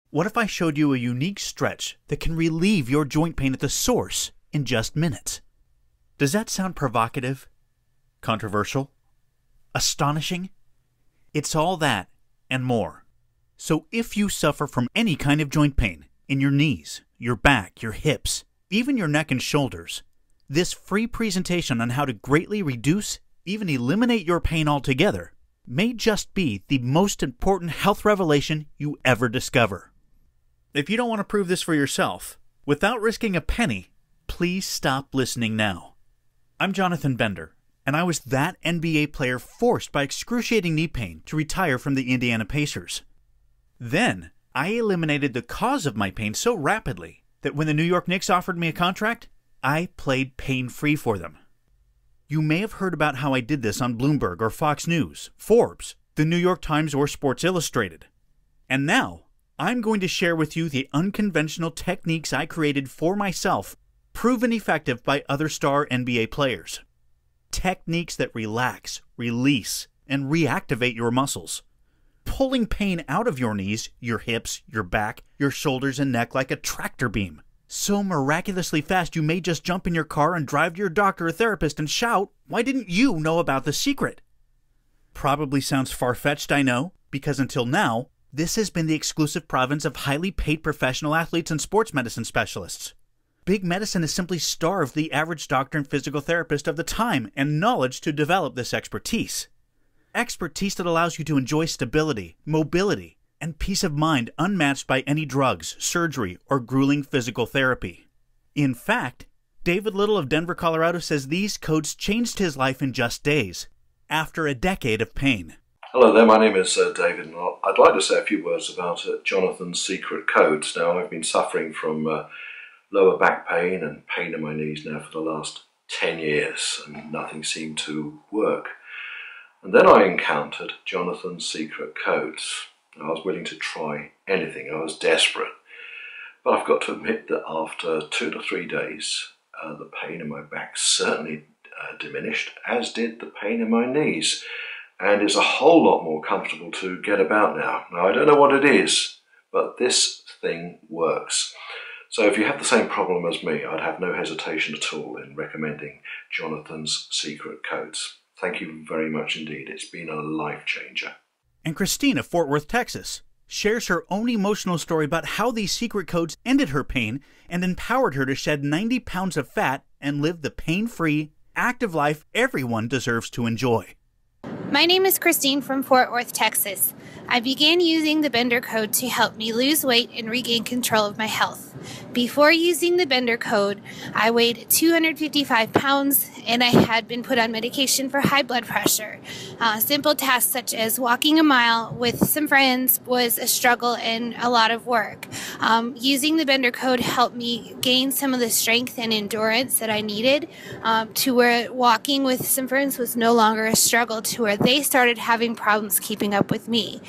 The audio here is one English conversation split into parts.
What if I showed you a unique stretch that can relieve your joint pain at the source in just minutes? Does that sound provocative? Controversial? Astonishing? It's all that and more. So if you suffer from any kind of joint pain in your knees, your back, your hips, even your neck and shoulders, this free presentation on how to greatly reduce, even eliminate your pain altogether may just be the most important health revelation you ever discover. If you don't want to prove this for yourself, without risking a penny, please stop listening now. I'm Jonathan Bender, and I was that NBA player forced by excruciating knee pain to retire from the Indiana Pacers. Then, I eliminated the cause of my pain so rapidly that when the New York Knicks offered me a contract, I played pain-free for them. You may have heard about how I did this on Bloomberg or Fox News, Forbes, the New York Times, or Sports Illustrated. And now, I'm going to share with you the unconventional techniques I created for myself, proven effective by other star NBA players. Techniques that relax, release, and reactivate your muscles, pulling pain out of your knees, your hips, your back, your shoulders, and neck like a tractor beam. So miraculously fast you may just jump in your car and drive to your doctor or therapist and shout, "Why didn't you know about the secret?" Probably sounds far-fetched, I know, because until now, this has been the exclusive province of highly paid professional athletes and sports medicine specialists. Big medicine has simply starved the average doctor and physical therapist of the time and knowledge to develop this expertise. Expertise that allows you to enjoy stability, mobility, and peace of mind unmatched by any drugs, surgery, or grueling physical therapy. In fact, David Little of Denver, Colorado says these codes changed his life in just days, after a decade of pain. Hello there, my name is David, and I'd like to say a few words about Jonathan's secret codes. Now, I've been suffering from lower back pain and pain in my knees now for the last 10 years, and nothing seemed to work. And then I encountered Jonathan's secret codes. I was willing to try anything. I was desperate. But I've got to admit that after 2 to 3 days, the pain in my back certainly diminished, as did the pain in my knees. And it's a whole lot more comfortable to get about now. Now, I don't know what it is, but this thing works. So if you have the same problem as me, I'd have no hesitation at all in recommending Jonathan's secret codes. Thank you very much indeed. It's been a life changer. And Christine of Fort Worth, Texas, shares her own emotional story about how these secret codes ended her pain and empowered her to shed 90 pounds of fat and live the pain-free, active life everyone deserves to enjoy. My name is Christine from Fort Worth, Texas. I began using the Bender Code to help me lose weight and regain control of my health. Before using the Bender Code, I weighed 255 pounds and I had been put on medication for high blood pressure. Simple tasks such as walking a mile with some friends was a struggle and a lot of work. Using the Bender Code helped me gain some of the strength and endurance that I needed to where walking with some friends was no longer a struggle, to where they started having problems keeping up with me.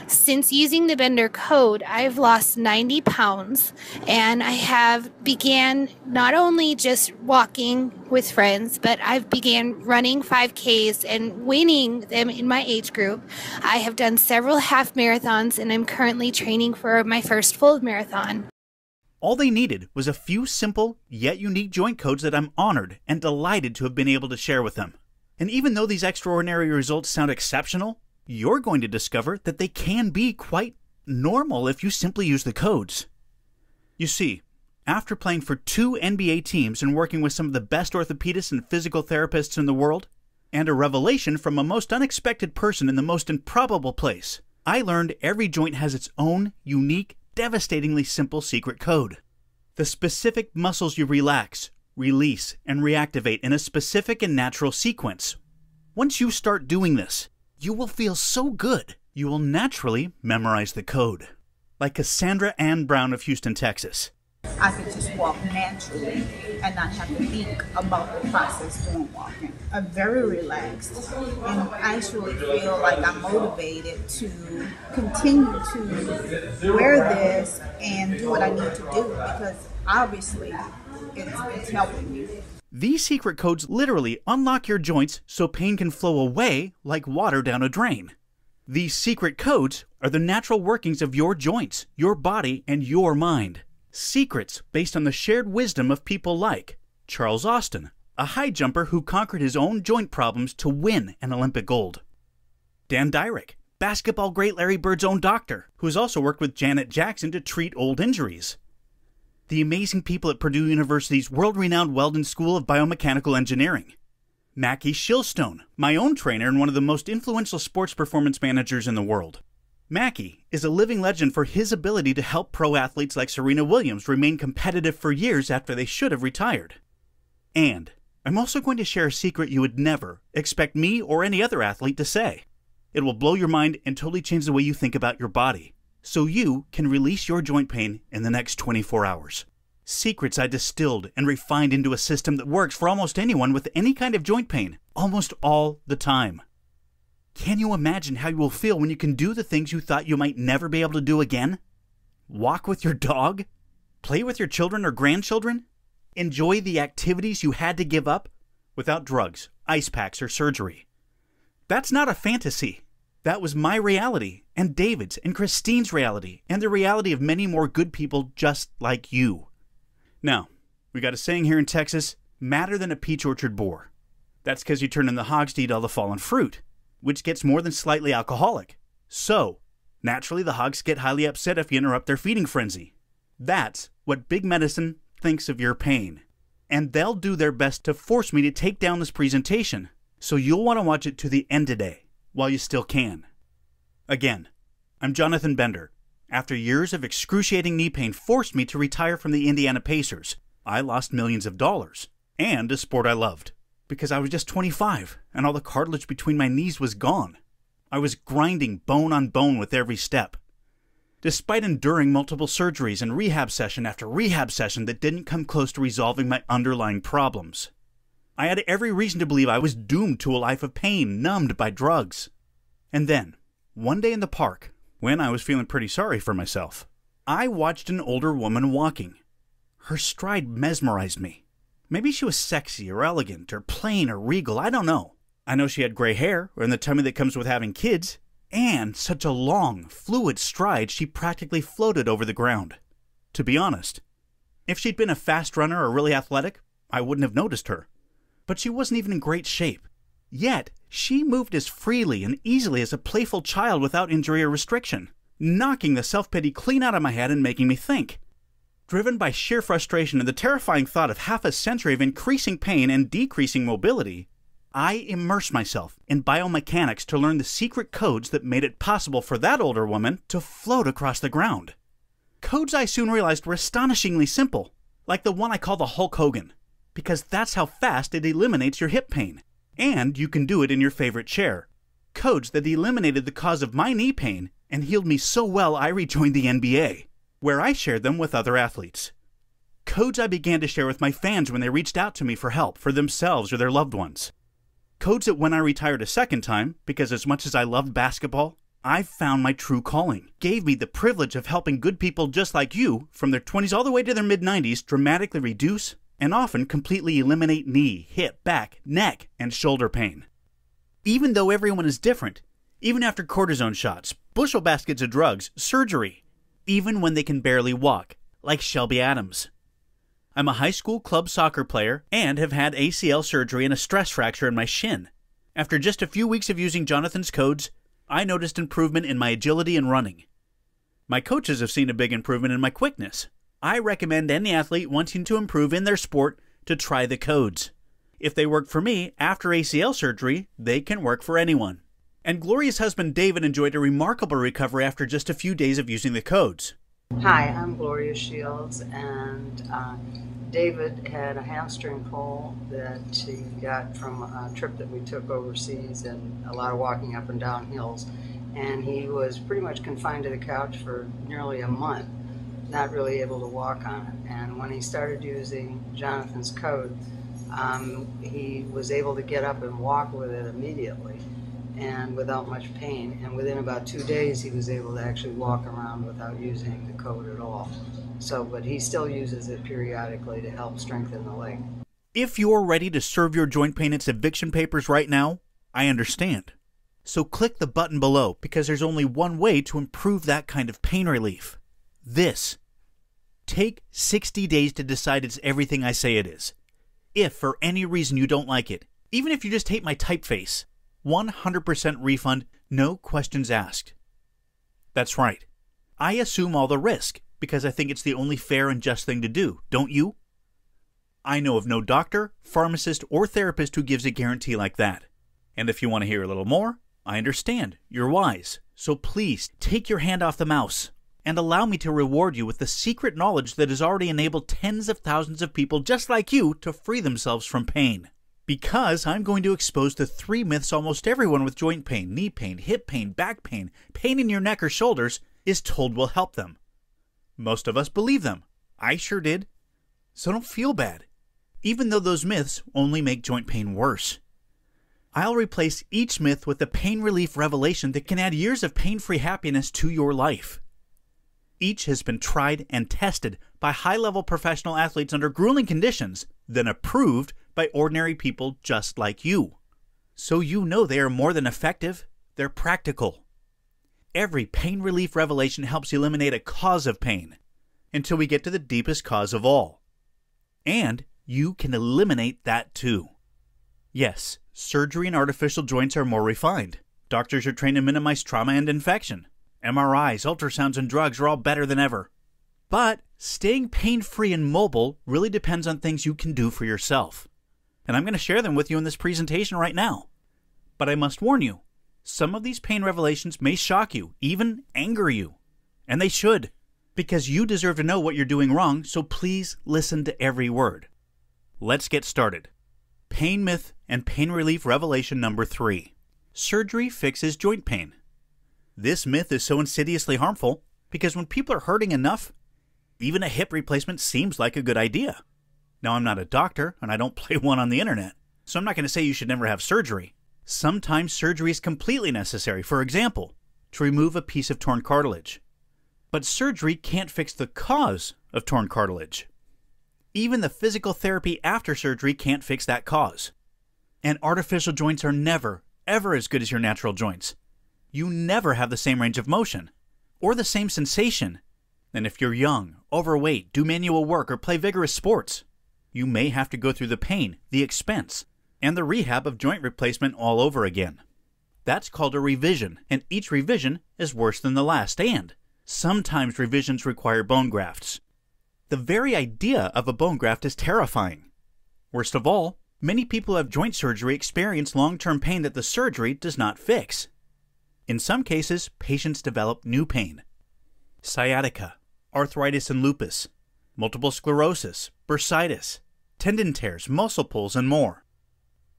Since using the Bender Code, I've lost 90 pounds and I have began not only just walking with friends, but I've began running 5Ks and winning them in my age group. I have done several half marathons and I'm currently training for my first full marathon. All they needed was a few simple yet unique joint codes that I'm honored and delighted to have been able to share with them. And even though these extraordinary results sound exceptional, you're going to discover that they can be quite normal if you simply use the codes. You see, after playing for 2 NBA teams and working with some of the best orthopedists and physical therapists in the world, and a revelation from a most unexpected person in the most improbable place, I learned every joint has its own unique, devastatingly simple secret code. The specific muscles you relax, release, and reactivate in a specific and natural sequence. Once you start doing this, you will feel so good, you will naturally memorize the code. Like Cassandra Ann Brown of Houston, Texas. I could just walk naturally and not have to think about the process during walking. I'm very relaxed and actually feel like I'm motivated to continue to wear this and do what I need to do, because obviously it's helping me. These secret codes literally unlock your joints so pain can flow away like water down a drain. These secret codes are the natural workings of your joints, your body, and your mind. Secrets based on the shared wisdom of people like Charles Austin, a high jumper who conquered his own joint problems to win an Olympic gold. Dan Dyrick, basketball great Larry Bird's own doctor, who has also worked with Janet Jackson to treat old injuries. The amazing people at Purdue University's world-renowned Weldon School of Biomechanical Engineering. Mackie Shilstone, my own trainer and one of the most influential sports performance managers in the world. Mackie is a living legend for his ability to help pro athletes like Serena Williams remain competitive for years after they should have retired. And I'm also going to share a secret you would never expect me or any other athlete to say. It will blow your mind and totally change the way you think about your body, so you can release your joint pain in the next 24 hours. Secrets I distilled and refined into a system that works for almost anyone with any kind of joint pain, almost all the time. Can you imagine how you will feel when you can do the things you thought you might never be able to do again? Walk with your dog? Play with your children or grandchildren? Enjoy the activities you had to give up without drugs, ice packs, or surgery. That's not a fantasy. That was my reality, and David's, and Christine's reality, and the reality of many more good people just like you. Now, we got a saying here in Texas, madder than a peach orchard boar. That's because you turn in the hogs to eat all the fallen fruit, which gets more than slightly alcoholic. So, naturally the hogs get highly upset if you interrupt their feeding frenzy. That's what big medicine thinks of your pain. And they'll do their best to force me to take down this presentation, so you'll want to watch it to the end today, while you still can. Again, I'm Jonathan Bender. After years of excruciating knee pain forced me to retire from the Indiana Pacers, I lost millions of dollars, and a sport I loved, because I was just 25, and all the cartilage between my knees was gone. I was grinding bone on bone with every step. Despite enduring multiple surgeries and rehab session after rehab session that didn't come close to resolving my underlying problems, I had every reason to believe I was doomed to a life of pain, numbed by drugs. And then, one day in the park, when I was feeling pretty sorry for myself, I watched an older woman walking. Her stride mesmerized me. Maybe she was sexy or elegant or plain or regal, I don't know. I know she had gray hair, or in the tummy that comes with having kids, and such a long, fluid stride she practically floated over the ground. To be honest, if she'd been a fast runner or really athletic, I wouldn't have noticed her. But she wasn't even in great shape. Yet, she moved as freely and easily as a playful child without injury or restriction, knocking the self-pity clean out of my head and making me think. Driven by sheer frustration and the terrifying thought of half a century of increasing pain and decreasing mobility, I immersed myself in biomechanics to learn the secret codes that made it possible for that older woman to float across the ground. Codes I soon realized were astonishingly simple, like the one I call the Hulk Hogan, because that's how fast it eliminates your hip pain. And you can do it in your favorite chair. Codes that eliminated the cause of my knee pain and healed me so well I rejoined the NBA, where I shared them with other athletes. Codes I began to share with my fans when they reached out to me for help for themselves or their loved ones. Codes that when I retired a second time, because as much as I loved basketball, I found my true calling, gave me the privilege of helping good people just like you, from their 20s all the way to their mid-90s, dramatically reduce and often completely eliminate knee, hip, back, neck, and shoulder pain. Even though everyone is different, even after cortisone shots, bushel baskets of drugs, surgery, even when they can barely walk, like Shelby Adams. I'm a high school club soccer player and have had ACL surgery and a stress fracture in my shin. After just a few weeks of using Jonathan's codes, I noticed improvement in my agility and running. My coaches have seen a big improvement in my quickness. I recommend any athlete wanting to improve in their sport to try the codes. If they work for me after ACL surgery, they can work for anyone. And Gloria's husband David enjoyed a remarkable recovery after just a few days of using the codes. Hi, I'm Gloria Shields, and David had a hamstring pull that he got from a trip that we took overseas and a lot of walking up and down hills. And he was pretty much confined to the couch for nearly a month, not really able to walk on it. And when he started using Jonathan's code, he was able to get up and walk with it immediately and without much pain. And within about 2 days, he was able to actually walk around without using the code at all. But he still uses it periodically to help strengthen the leg. If you're ready to serve your joint pain its eviction papers right now, I understand. So click the button below because there's only one way to improve that kind of pain relief. This. Take 60 days to decide it's everything I say it is. If for any reason you don't like it, even if you just hate my typeface, 100% refund, no questions asked. That's right. I assume all the risk because I think it's the only fair and just thing to do, don't you? I know of no doctor, pharmacist, or therapist who gives a guarantee like that. And if you want to hear a little more, I understand. You're wise. So please take your hand off the mouse and allow me to reward you with the secret knowledge that has already enabled tens of thousands of people just like you to free themselves from pain. Because I'm going to expose the 3 myths almost everyone with joint pain, knee pain, hip pain, back pain, pain in your neck or shoulders is told will help them. Most of us believe them. I sure did. So don't feel bad, even though those myths only make joint pain worse. I'll replace each myth with a pain relief revelation that can add years of pain-free happiness to your life. Each has been tried and tested by high-level professional athletes under grueling conditions, then approved by ordinary people just like you. So you know they are more than effective, they're practical. Every pain relief revelation helps eliminate a cause of pain until we get to the deepest cause of all. And you can eliminate that too. Yes, surgery and artificial joints are more refined. Doctors are trained to minimize trauma and infection. MRIs, ultrasounds, and drugs are all better than ever. But staying pain-free and mobile really depends on things you can do for yourself. And I'm going to share them with you in this presentation right now. But I must warn you, some of these pain revelations may shock you, even anger you. And they should, because you deserve to know what you're doing wrong, so please listen to every word. Let's get started. Pain myth and pain relief revelation number 3. Surgery fixes joint pain. This myth is so insidiously harmful because when people are hurting enough, even a hip replacement seems like a good idea. Now, I'm not a doctor and I don't play one on the internet, so I'm not going to say you should never have surgery. Sometimes surgery is completely necessary, for example, to remove a piece of torn cartilage. But surgery can't fix the cause of torn cartilage. Even the physical therapy after surgery can't fix that cause. And artificial joints are never, ever as good as your natural joints. You never have the same range of motion, or the same sensation. And if you're young, overweight, do manual work, or play vigorous sports, you may have to go through the pain, the expense, and the rehab of joint replacement all over again. That's called a revision, and each revision is worse than the last, and sometimes revisions require bone grafts. The very idea of a bone graft is terrifying. Worst of all, many people who have joint surgery experience long-term pain that the surgery does not fix. In some cases, patients develop new pain. Sciatica, arthritis and lupus, multiple sclerosis, bursitis, tendon tears, muscle pulls, and more.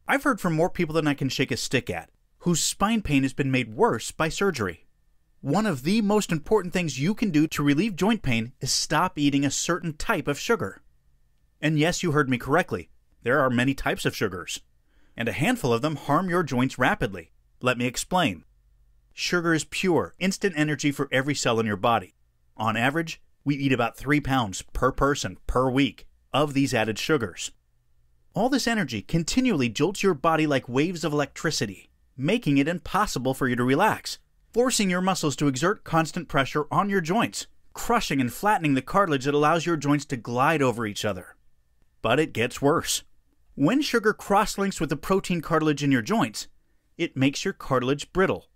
I've heard from more people than I can shake a stick at, whose spine pain has been made worse by surgery. One of the most important things you can do to relieve joint pain is stop eating a certain type of sugar. And yes, you heard me correctly. There are many types of sugars, and a handful of them harm your joints rapidly. Let me explain. Sugar is pure, instant energy for every cell in your body. On average, we eat about 3 pounds per person per week of these added sugars. All this energy continually jolts your body like waves of electricity, making it impossible for you to relax, forcing your muscles to exert constant pressure on your joints, crushing and flattening the cartilage that allows your joints to glide over each other. But it gets worse. When sugar cross-links with the protein cartilage in your joints, it makes your cartilage brittle.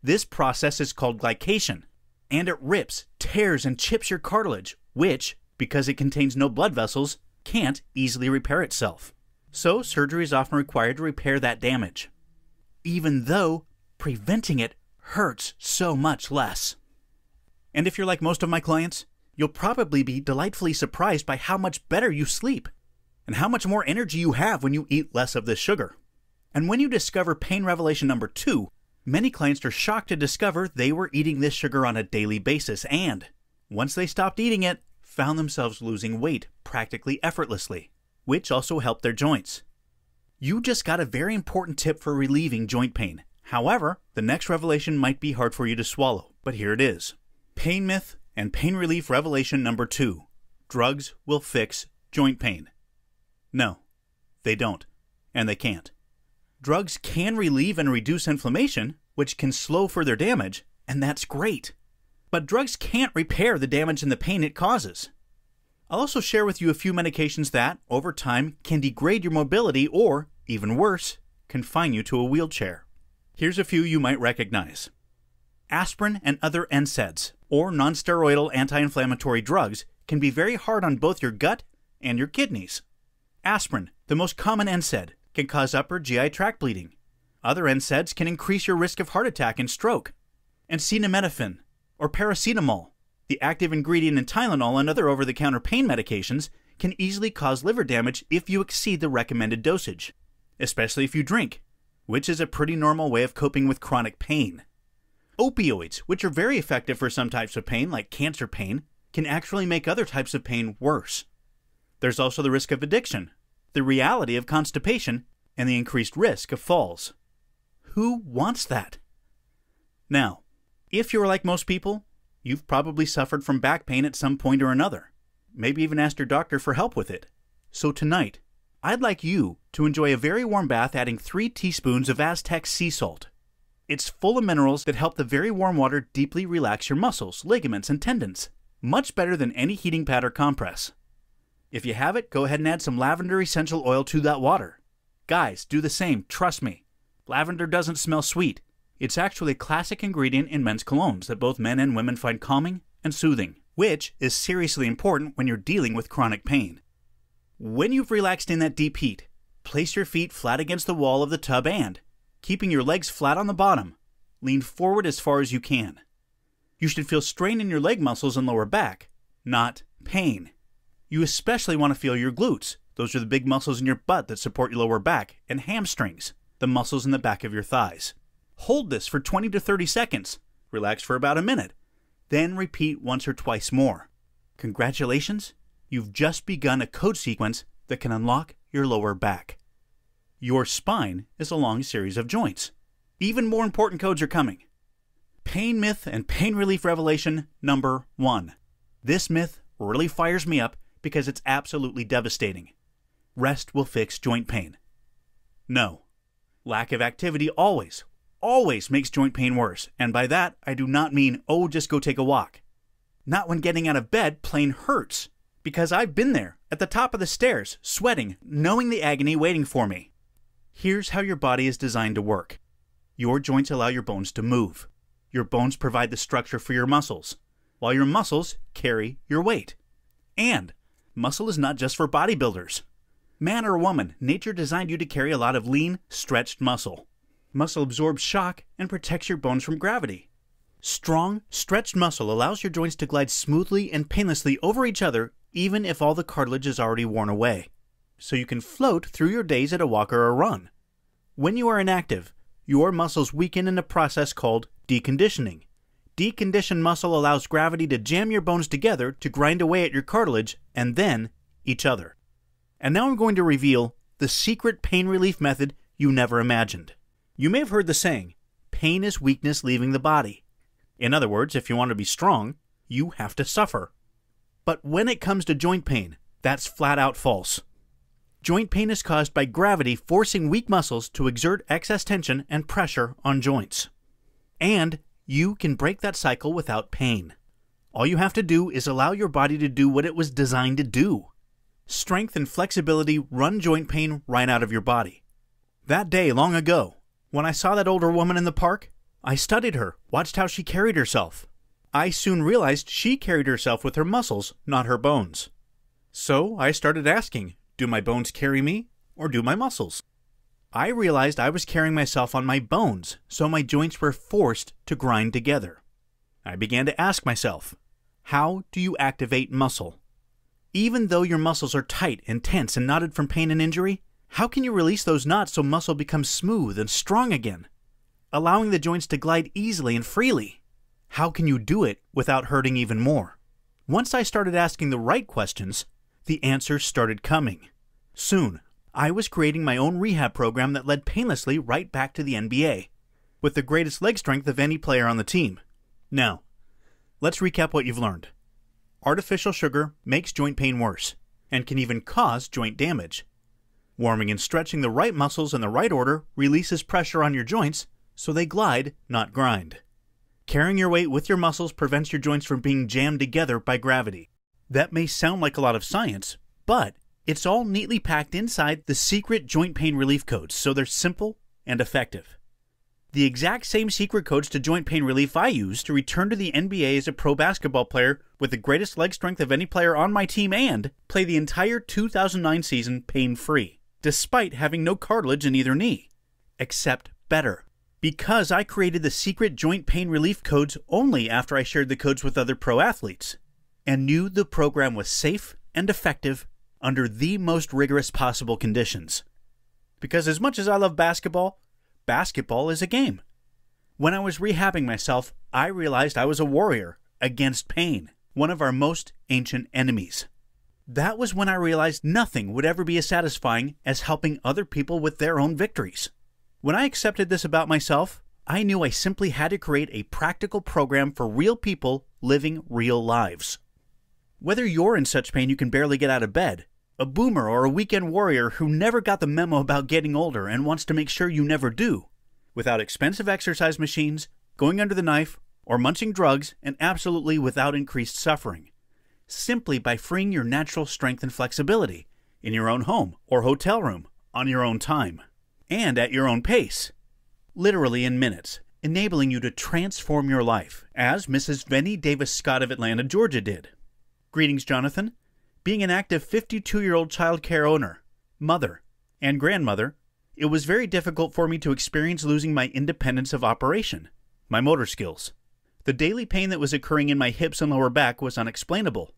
This process is called glycation, and it rips, tears, and chips your cartilage, which, because it contains no blood vessels, can't easily repair itself. So surgery is often required to repair that damage, even though preventing it hurts so much less. And if you're like most of my clients, you'll probably be delightfully surprised by how much better you sleep and how much more energy you have when you eat less of this sugar. And when you discover pain revelation number 2, many clients are shocked to discover they were eating this sugar on a daily basis and, once they stopped eating it, found themselves losing weight practically effortlessly, which also helped their joints. You just got a very important tip for relieving joint pain. However, the next revelation might be hard for you to swallow, but here it is. Pain myth and pain relief revelation number 2. Drugs will fix joint pain. No, they don't, and they can't. Drugs can relieve and reduce inflammation, which can slow further damage, and that's great. But drugs can't repair the damage and the pain it causes. I'll also share with you a few medications that, over time, can degrade your mobility or, even worse, confine you to a wheelchair. Here's a few you might recognize. Aspirin and other NSAIDs, or nonsteroidal anti-inflammatory drugs, can be very hard on both your gut and your kidneys. Aspirin, the most common NSAID, can cause upper GI tract bleeding. Other NSAIDs can increase your risk of heart attack and stroke. And acetaminophen, or paracetamol, the active ingredient in Tylenol and other over-the-counter pain medications, can easily cause liver damage if you exceed the recommended dosage, especially if you drink, which is a pretty normal way of coping with chronic pain. Opioids, which are very effective for some types of pain, like cancer pain, can actually make other types of pain worse. There's also the risk of addiction, the reality of constipation, and the increased risk of falls. Who wants that? Now, if you're like most people, you've probably suffered from back pain at some point or another, maybe even asked your doctor for help with it. So tonight, I'd like you to enjoy a very warm bath adding 3 teaspoons of Aztec sea salt. It's full of minerals that help the very warm water deeply relax your muscles, ligaments, and tendons, much better than any heating pad or compress. If you have it, go ahead and add some lavender essential oil to that water. Guys, do the same, trust me. Lavender doesn't smell sweet. It's actually a classic ingredient in men's colognes that both men and women find calming and soothing, which is seriously important when you're dealing with chronic pain. When you've relaxed in that deep heat, place your feet flat against the wall of the tub and, keeping your legs flat on the bottom, lean forward as far as you can. You should feel strain in your leg muscles and lower back, not pain. You especially want to feel your glutes. Those are the big muscles in your butt that support your lower back, and hamstrings, the muscles in the back of your thighs. Hold this for 20 to 30 seconds. Relax for about a minute. Then repeat once or twice more. Congratulations, you've just begun a code sequence that can unlock your lower back. Your spine is a long series of joints. Even more important codes are coming. Pain myth and pain relief revelation number 1. This myth really fires me up because it's absolutely devastating. Rest will fix joint pain. No. Lack of activity always makes joint pain worse, and by that I do not mean, oh, just go take a walk. Not when getting out of bed plain hurts, because I've been there, at the top of the stairs, sweating, knowing the agony waiting for me. Here's how your body is designed to work. Your joints allow your bones to move. Your bones provide the structure for your muscles, while your muscles carry your weight. And muscle is not just for bodybuilders. Man or woman, nature designed you to carry a lot of lean, stretched muscle. Muscle absorbs shock and protects your bones from gravity. Strong, stretched muscle allows your joints to glide smoothly and painlessly over each other even if all the cartilage is already worn away. So you can float through your days at a walk or a run. When you are inactive, your muscles weaken in a process called deconditioning. Deconditioned muscle allows gravity to jam your bones together to grind away at your cartilage and then each other. And now I'm going to reveal the secret pain relief method you never imagined. You may have heard the saying, pain is weakness leaving the body. In other words, if you want to be strong, you have to suffer. But when it comes to joint pain, that's flat out false. Joint pain is caused by gravity forcing weak muscles to exert excess tension and pressure on joints. And you can break that cycle without pain. All you have to do is allow your body to do what it was designed to do. Strength and flexibility run joint pain right out of your body. That day long ago, when I saw that older woman in the park, I studied her, watched how she carried herself. I soon realized she carried herself with her muscles, not her bones. So I started asking, do my bones carry me, or do my muscles? I realized I was carrying myself on my bones, so my joints were forced to grind together. I began to ask myself, how do you activate muscle? Even though your muscles are tight and tense and knotted from pain and injury, how can you release those knots so muscle becomes smooth and strong again, allowing the joints to glide easily and freely? How can you do it without hurting even more? Once I started asking the right questions, the answers started coming. Soon, I was creating my own rehab program that led painlessly right back to the NBA, with the greatest leg strength of any player on the team. Now, let's recap what you've learned. Artificial sugar makes joint pain worse, and can even cause joint damage. Warming and stretching the right muscles in the right order releases pressure on your joints, so they glide, not grind. Carrying your weight with your muscles prevents your joints from being jammed together by gravity. That may sound like a lot of science, but it's all neatly packed inside the secret joint pain relief codes, so they're simple and effective. The exact same secret codes to joint pain relief I used to return to the NBA as a pro basketball player with the greatest leg strength of any player on my team and play the entire 2009 season pain-free, despite having no cartilage in either knee. Except better. Because I created the secret joint pain relief codes only after I shared the codes with other pro athletes, and knew the program was safe and effective under the most rigorous possible conditions. Because as much as I love basketball, basketball is a game. When I was rehabbing myself, I realized I was a warrior against pain, one of our most ancient enemies. That was when I realized nothing would ever be as satisfying as helping other people with their own victories. When I accepted this about myself, I knew I simply had to create a practical program for real people living real lives. Whether you're in such pain you can barely get out of bed, a boomer or a weekend warrior who never got the memo about getting older and wants to make sure you never do, without expensive exercise machines, going under the knife, or munching drugs, and absolutely without increased suffering, simply by freeing your natural strength and flexibility in your own home or hotel room on your own time and at your own pace, literally in minutes, enabling you to transform your life, as Mrs. Vennie Davis Scott of Atlanta, Georgia did. Greetings, Jonathan. Being an active 52-year-old child care owner, mother, and grandmother, it was very difficult for me to experience losing my independence of operation, my motor skills. The daily pain that was occurring in my hips and lower back was unexplainable.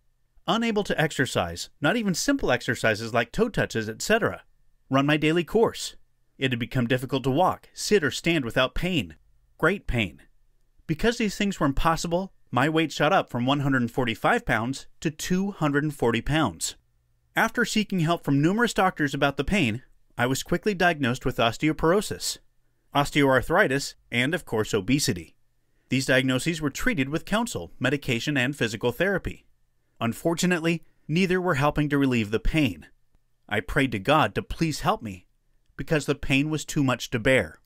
Unable to exercise, not even simple exercises like toe touches, etc. Run my daily course. It had become difficult to walk, sit, or stand without pain. Great pain. Because these things were impossible, my weight shot up from 145 pounds to 240 pounds. After seeking help from numerous doctors about the pain, I was quickly diagnosed with osteoporosis, osteoarthritis, and of course obesity. These diagnoses were treated with counsel, medication, and physical therapy. Unfortunately, neither were helping to relieve the pain. I prayed to God to please help me, because the pain was too much to bear.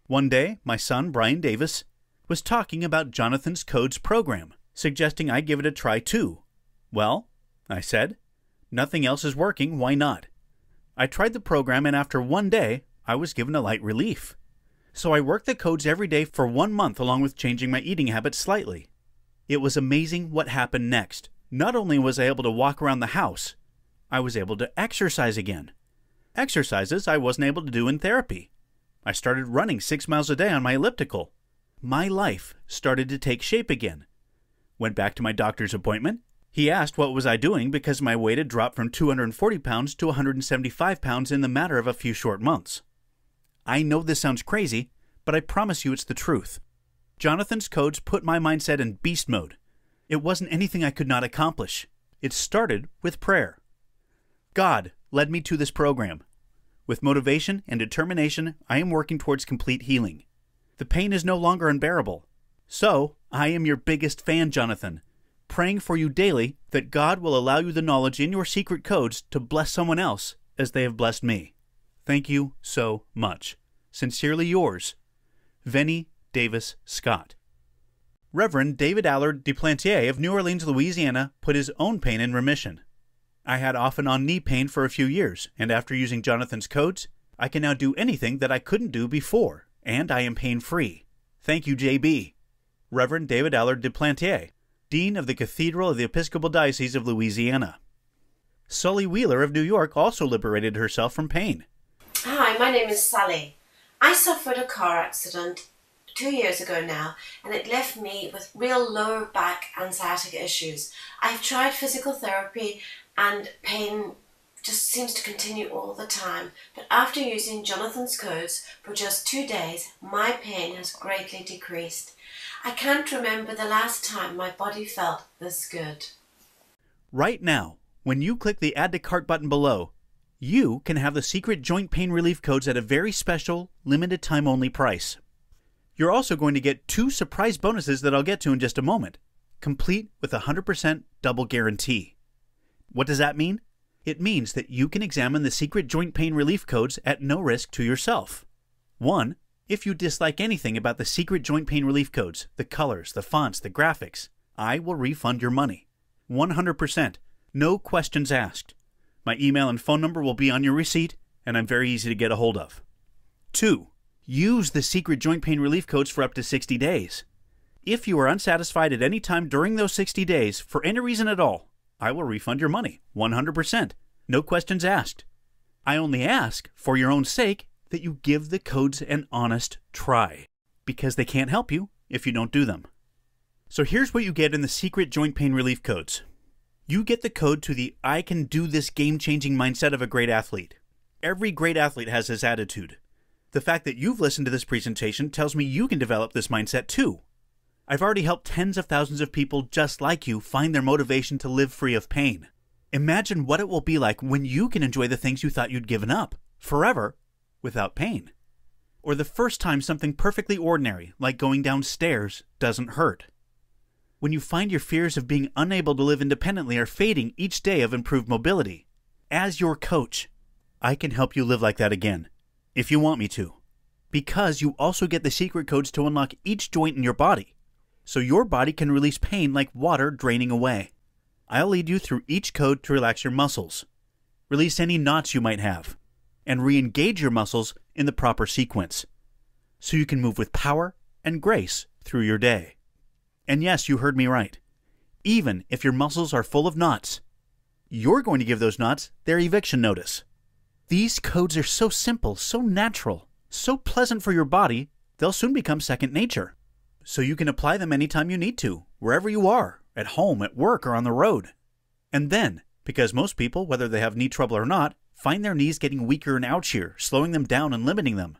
One day, my son, Brian Davis, was talking about Jonathan's Codes program, suggesting I give it a try too. Well, I said, nothing else is working, why not? I tried the program, and after one day, I was given a light relief. So I worked the codes every day for 1 month along with changing my eating habits slightly. It was amazing what happened next. Not only was I able to walk around the house, I was able to exercise again. Exercises I wasn't able to do in therapy. I started running 6 miles a day on my elliptical. My life started to take shape again. Went back to my doctor's appointment. He asked what was I doing because my weight had dropped from 240 pounds to 175 pounds in the matter of a few short months. I know this sounds crazy, but I promise you it's the truth. Jonathan's Codes put my mindset in beast mode. It wasn't anything I could not accomplish. It started with prayer. God led me to this program. With motivation and determination, I am working towards complete healing. The pain is no longer unbearable. So, I am your biggest fan, Jonathan, praying for you daily that God will allow you the knowledge in your secret codes to bless someone else as they have blessed me. Thank you so much. Sincerely yours, Vennie Davis Scott. Reverend David Allard Duplantier of New Orleans, Louisiana, put his own pain in remission. I had off and on knee pain for a few years, and after using Jonathan's Codes, I can now do anything that I couldn't do before, and I am pain-free. Thank you, JB. Reverend David Allard Duplantier, Dean of the Cathedral of the Episcopal Diocese of Louisiana. Sully Wheeler of New York also liberated herself from pain. Hi, my name is Sally. I suffered a car accident 2 years ago now, and it left me with real lower back and sciatica issues. I've tried physical therapy and pain just seems to continue all the time. But after using Jonathan's Codes for just 2 days, my pain has greatly decreased. I can't remember the last time my body felt this good. Right now, when you click the Add to Cart button below, you can have the secret joint pain relief codes at a very special, limited time only price. You're also going to get 2 surprise bonuses that I'll get to in just a moment, complete with a 100% double guarantee. What does that mean? It means that you can examine the secret joint pain relief codes at no risk to yourself. 1. If you dislike anything about the secret joint pain relief codes, the colors, the fonts, the graphics, I will refund your money. 100%. No questions asked. My email and phone number will be on your receipt, and I'm very easy to get a hold of. 2. Use the secret joint pain relief codes for up to 60 days. If you are unsatisfied at any time during those 60 days, for any reason at all, I will refund your money. 100%. No questions asked. I only ask, for your own sake, that you give the codes an honest try, because they can't help you if you don't do them. So here's what you get in the secret joint pain relief codes. You get the code to the I can do this game-changing mindset of a great athlete. Every great athlete has this attitude. The fact that you've listened to this presentation tells me you can develop this mindset too. I've already helped tens of thousands of people just like you find their motivation to live free of pain. Imagine what it will be like when you can enjoy the things you thought you'd given up, forever, without pain. Or the first time something perfectly ordinary, like going downstairs, doesn't hurt. When you find your fears of being unable to live independently are fading each day of improved mobility. As your coach, I can help you live like that again, if you want me to. Because you also get the secret codes to unlock each joint in your body, so your body can release pain like water draining away. I'll lead you through each code to relax your muscles, release any knots you might have, and re-engage your muscles in the proper sequence, so you can move with power and grace through your day. And yes, you heard me right. Even if your muscles are full of knots, you're going to give those knots their eviction notice. These codes are so simple, so natural, so pleasant for your body, they'll soon become second nature. So you can apply them anytime you need to, wherever you are, at home, at work, or on the road. And then, because most people, whether they have knee trouble or not, find their knees getting weaker and ouchier, slowing them down and limiting them,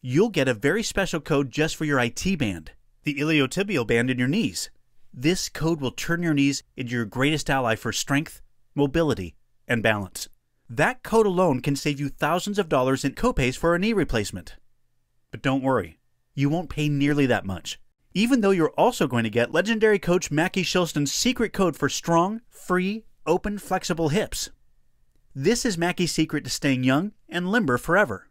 you'll get a very special code just for your IT band, the iliotibial band in your knees. This code will turn your knees into your greatest ally for strength, mobility, and balance. That code alone can save you thousands of dollars in copays for a knee replacement. But don't worry, you won't pay nearly that much, even though you're also going to get legendary coach Mackie Shilston's secret code for strong, free, open, flexible hips. This is Mackie's secret to staying young and limber forever.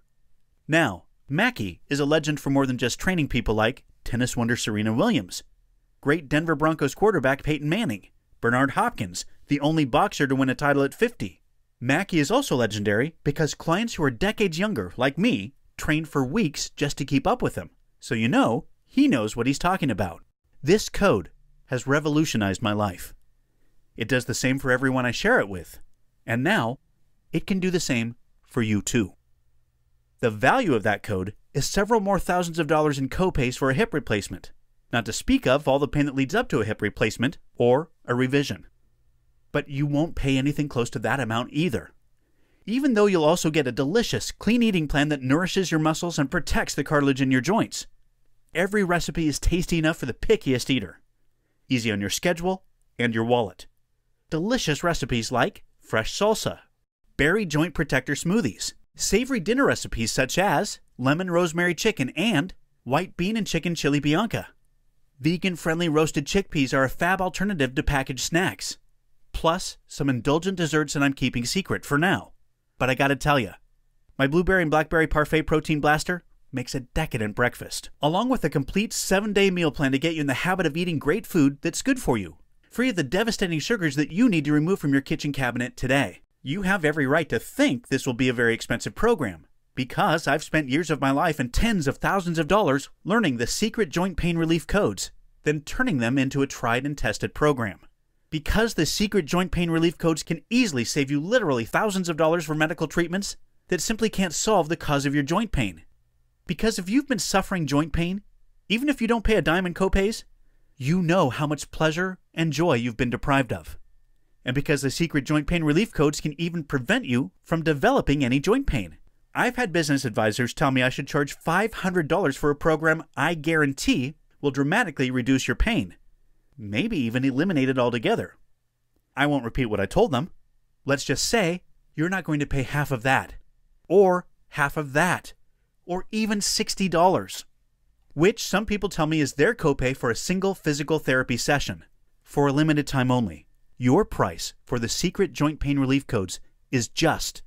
Now, Mackie is a legend for more than just training people like tennis wonder Serena Williams, great Denver Broncos quarterback Peyton Manning, Bernard Hopkins, the only boxer to win a title at 50. Mackie is also legendary because clients who are decades younger, like me, trained for weeks just to keep up with him. So you know, he knows what he's talking about. This code has revolutionized my life. It does the same for everyone I share it with. And now, it can do the same for you too. The value of that code is several more thousands of dollars in copays for a hip replacement, not to speak of all the pain that leads up to a hip replacement or a revision. But you won't pay anything close to that amount either. Even though you'll also get a delicious, clean eating plan that nourishes your muscles and protects the cartilage in your joints. Every recipe is tasty enough for the pickiest eater. Easy on your schedule and your wallet. Delicious recipes like fresh salsa, berry joint protector smoothies, savory dinner recipes such as lemon rosemary chicken and white bean and chicken chili bianca. Vegan-friendly roasted chickpeas are a fab alternative to packaged snacks. Plus, some indulgent desserts that I'm keeping secret for now. But I gotta tell you, my blueberry and blackberry parfait protein blaster makes a decadent breakfast, along with a complete 7-day meal plan to get you in the habit of eating great food that's good for you, free of the devastating sugars that you need to remove from your kitchen cabinet today. You have every right to think this will be a very expensive program, because I've spent years of my life and tens of thousands of dollars learning the secret joint pain relief codes, then turning them into a tried and tested program. Because the secret joint pain relief codes can easily save you literally thousands of dollars for medical treatments that simply can't solve the cause of your joint pain. Because if you've been suffering joint pain, even if you don't pay a dime in copays, you know how much pleasure and joy you've been deprived of. And because the secret joint pain relief codes can even prevent you from developing any joint pain. I've had business advisors tell me I should charge $500 for a program I guarantee will dramatically reduce your pain. Maybe even eliminate it altogether. I won't repeat what I told them. Let's just say you're not going to pay half of that, or half of that, or even $60, which some people tell me is their copay for a single physical therapy session. For a limited time only, your price for the secret joint pain relief codes is just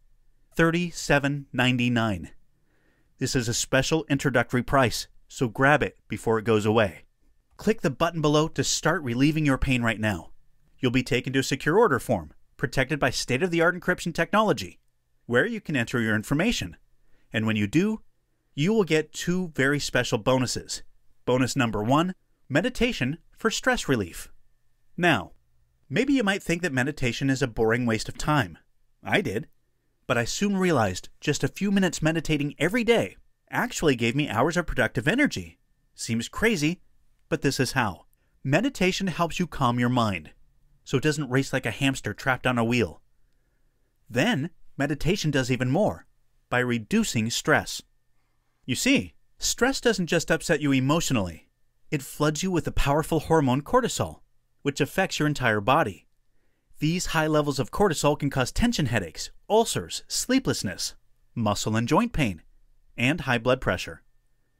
$37.99. This is a special introductory price, so grab it before it goes away. Click the button below to start relieving your pain right now. You'll be taken to a secure order form, protected by state-of-the-art encryption technology, where you can enter your information. And when you do, you will get 2 very special bonuses. Bonus number 1, meditation for stress relief. Now, maybe you might think that meditation is a boring waste of time. I did. But I soon realized just a few minutes meditating every day actually gave me hours of productive energy. Seems crazy, but this is how. Meditation helps you calm your mind, so it doesn't race like a hamster trapped on a wheel. Then, meditation does even more, by reducing stress. You see, stress doesn't just upset you emotionally. It floods you with the powerful hormone cortisol, which affects your entire body. These high levels of cortisol can cause tension headaches, ulcers, sleeplessness, muscle and joint pain, and high blood pressure.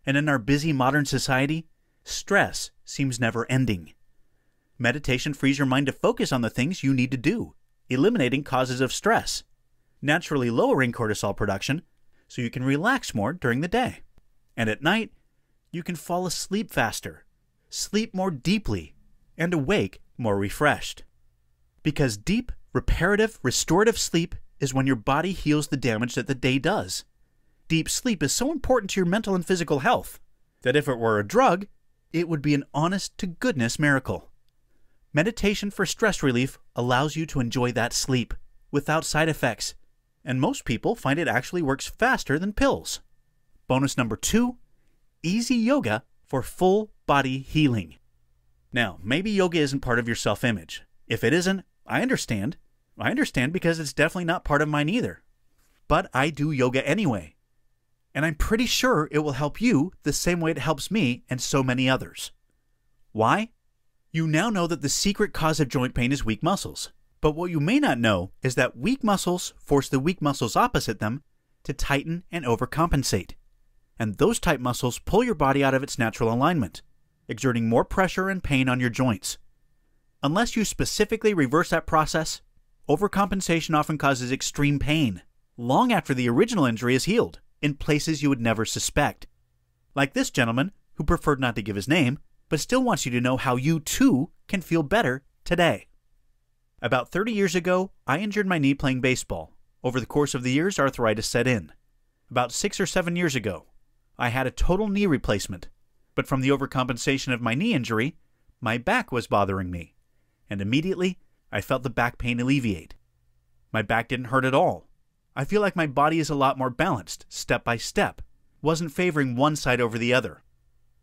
And in our busy modern society, stress seems never ending. Meditation frees your mind to focus on the things you need to do, eliminating causes of stress, naturally lowering cortisol production so you can relax more during the day. And at night, you can fall asleep faster, sleep more deeply, and awake more refreshed. Because deep, reparative, restorative sleep is when your body heals the damage that the day does. Deep sleep is so important to your mental and physical health that if it were a drug, it would be an honest-to-goodness miracle. Meditation for stress relief allows you to enjoy that sleep without side effects, and most people find it actually works faster than pills. Bonus number 2, easy yoga for full body healing. Now, maybe yoga isn't part of your self-image. If it isn't, I understand. I understand because it's definitely not part of mine either. But I do yoga anyway. And I'm pretty sure it will help you the same way it helps me and so many others. Why? You now know that the secret cause of joint pain is weak muscles. But what you may not know is that weak muscles force the weak muscles opposite them to tighten and overcompensate. And those tight muscles pull your body out of its natural alignment, exerting more pressure and pain on your joints. Unless you specifically reverse that process, overcompensation often causes extreme pain, long after the original injury is healed, in places you would never suspect. Like this gentleman, who preferred not to give his name, but still wants you to know how you too can feel better today. About 30 years ago, I injured my knee playing baseball. Over the course of the years, arthritis set in. About 6 or 7 years ago, I had a total knee replacement, but from the overcompensation of my knee injury, my back was bothering me. And immediately, I felt the back pain alleviate. My back didn't hurt at all. I feel like my body is a lot more balanced, step by step, wasn't favoring one side over the other.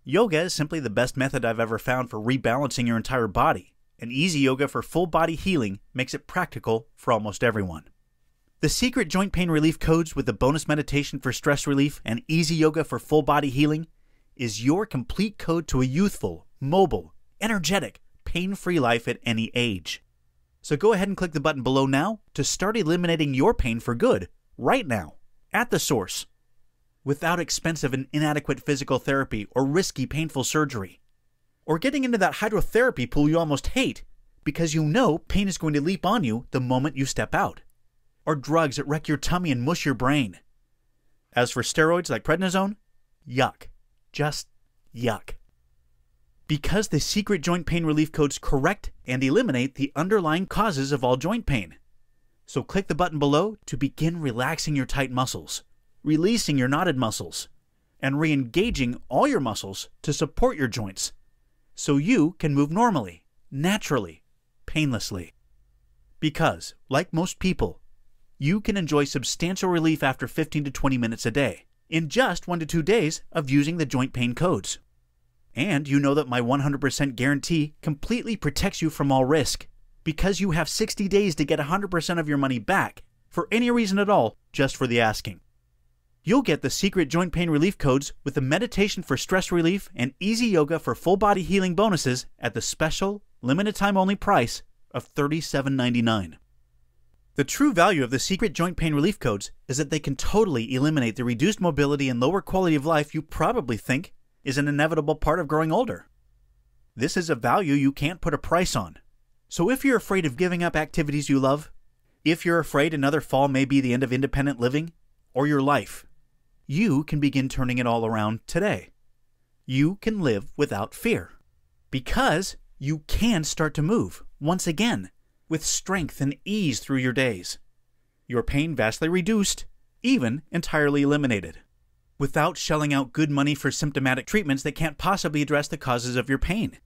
Yoga is simply the best method I've ever found for rebalancing your entire body, and easy yoga for full body healing makes it practical for almost everyone. The secret joint pain relief codes with the bonus meditation for stress relief and easy yoga for full body healing is your complete code to a youthful, mobile, energetic, pain-free life at any age. So go ahead and click the button below now to start eliminating your pain for good, right now, at the source, without expensive and inadequate physical therapy or risky painful surgery, or getting into that hydrotherapy pool you almost hate because you know pain is going to leap on you the moment you step out, or drugs that wreck your tummy and mush your brain. As for steroids like prednisone, yuck. Just yuck. Because the secret joint pain relief codes correct and eliminate the underlying causes of all joint pain. So click the button below to begin relaxing your tight muscles, releasing your knotted muscles, and re-engaging all your muscles to support your joints, so you can move normally, naturally, painlessly. Because, like most people, you can enjoy substantial relief after 15 to 20 minutes a day, in just 1 to 2 days of using the joint pain codes. And you know that my 100% guarantee completely protects you from all risk, because you have 60 days to get 100% of your money back, for any reason at all, just for the asking. You'll get the secret joint pain relief codes with the meditation for stress relief and easy yoga for full body healing bonuses at the special, limited time only price of $37.99. The true value of the secret joint pain relief codes is that they can totally eliminate the reduced mobility and lower quality of life you probably think is an inevitable part of growing older. This is a value you can't put a price on. So if you're afraid of giving up activities you love, if you're afraid another fall may be the end of independent living, or your life, you can begin turning it all around today. You can live without fear. Because you can start to move, once again, with strength and ease through your days. Your pain vastly reduced, even entirely eliminated, without shelling out good money for symptomatic treatments that can't possibly address the causes of your pain.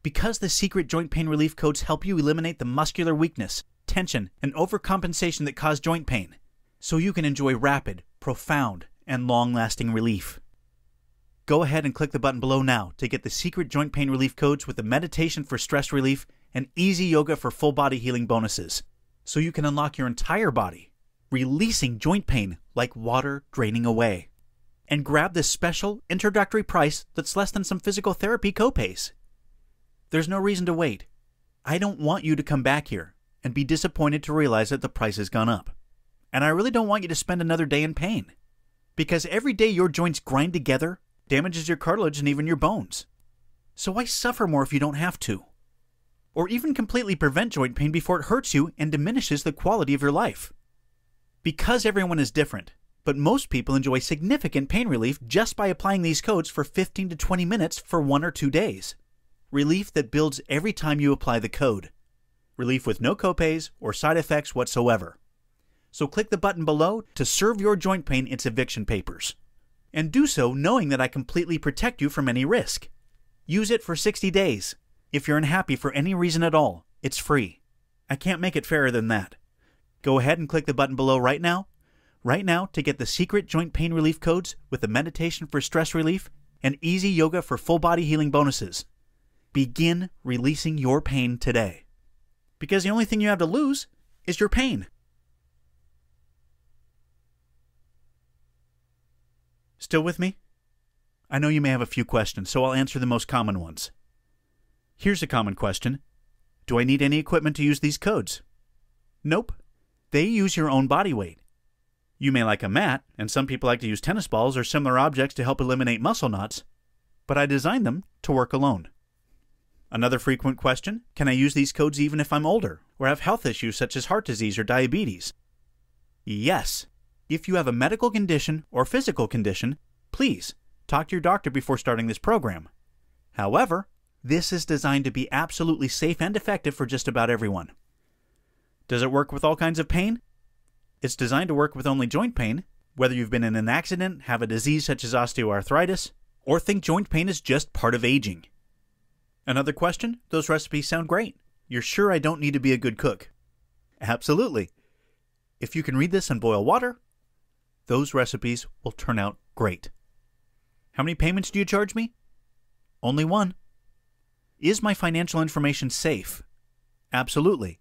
Because the secret joint pain relief codes help you eliminate the muscular weakness, tension, and overcompensation that cause joint pain, so you can enjoy rapid, profound, and long-lasting relief. Go ahead and click the button below now to get the secret joint pain relief codes with the meditation for stress relief and easy yoga for full body healing bonuses, so you can unlock your entire body, releasing joint pain like water draining away. And grab this special introductory price that's less than some physical therapy copays. There's no reason to wait. I don't want you to come back here and be disappointed to realize that the price has gone up. And I really don't want you to spend another day in pain, because every day your joints grind together damages your cartilage and even your bones. So why suffer more if you don't have to? Or even completely prevent joint pain before it hurts you and diminishes the quality of your life? Because everyone is different, but most people enjoy significant pain relief just by applying these codes for 15 to 20 minutes for 1 or 2 days. Relief that builds every time you apply the code. Relief with no copays or side effects whatsoever. So click the button below to serve your joint pain its eviction papers. And do so knowing that I completely protect you from any risk. Use it for 60 days. If you're unhappy for any reason at all, it's free. I can't make it fairer than that. Go ahead and click the button below right now to get the secret joint pain relief codes with the meditation for stress relief and easy yoga for full body healing bonuses. Begin releasing your pain today. Because the only thing you have to lose is your pain. Still with me? I know you may have a few questions, so I'll answer the most common ones. Here's a common question. Do I need any equipment to use these codes? Nope. They use your own body weight. You may like a mat, and some people like to use tennis balls or similar objects to help eliminate muscle knots, but I designed them to work alone. Another frequent question, can I use these codes even if I'm older or have health issues such as heart disease or diabetes? Yes. If you have a medical condition or physical condition, please talk to your doctor before starting this program. However, this is designed to be absolutely safe and effective for just about everyone. Does it work with all kinds of pain? It's designed to work with only joint pain, whether you've been in an accident, have a disease such as osteoarthritis, or think joint pain is just part of aging. Another question? Those recipes sound great. You're sure I don't need to be a good cook? Absolutely. If you can read this and boil water, those recipes will turn out great. How many payments do you charge me? Only one. Is my financial information safe? Absolutely.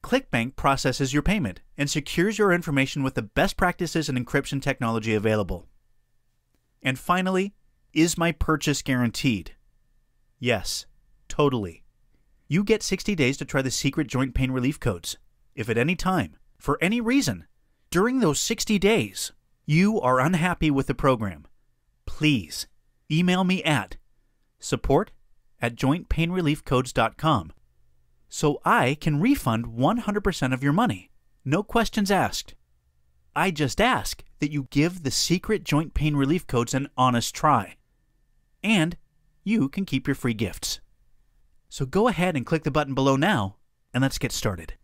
ClickBank processes your payment and secures your information with the best practices and encryption technology available. And finally, is my purchase guaranteed? Yes, totally. You get 60 days to try the secret joint pain relief codes. If at any time, for any reason, during those 60 days, you are unhappy with the program, please email me at support@jointpainreliefcodes.com so I can refund 100% of your money. No questions asked. I just ask that you give the secret joint pain relief codes an honest try. And you can keep your free gifts. So go ahead and click the button below now, and let's get started.